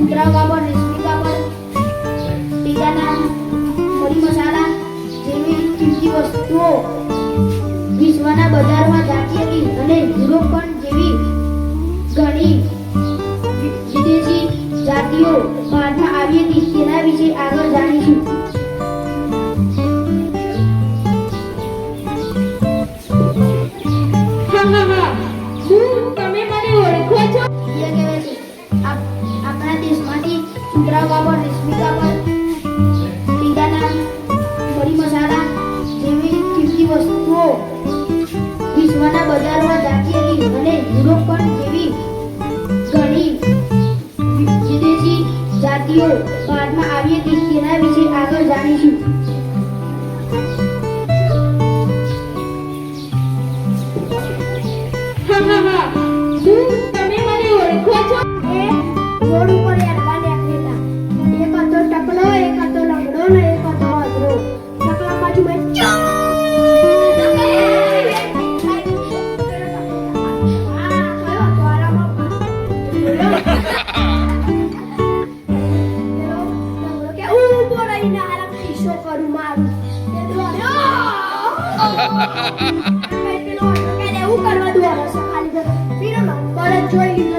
સુતરાઉ કાપડ, રેશમી કાપડ, ટીકાના, મરી મસાલા જેવી કિંમતી વસ્તુઓ વિશ્વના બજારમાં જાતી હતી અને યુરોપ પણ જેવી ઘણી વિદેશી જાતિઓ ભારતમાં આવી હતી. તેના વિશે આગળ જાણીશું. આપણા દેશમાંથી સુતરાઉ કાપડ, રેશમી કાપડ, ટીકાના, મરી મસાલા જેવી કિંમતી વસ્તુઓ વિશ્વના બજારોમાં જાતી હતી અને યુરોપ પણ જેવી ઘણી વિદેશી જાતિઓ ભારતમાં આવી હતી. તેના વિશે આગળ જાણીશું. તમે મને ઓળખો છો? રોડ ઉપર યારવા નીકળેલા. એક હતો ટકલો, એક હતો લંગડો ને એક હતો અધરો. ટકલા બાજુ મેં કરું મારું એવું કરવા દો ખાલી પીરો નંબર જોઈ લીધો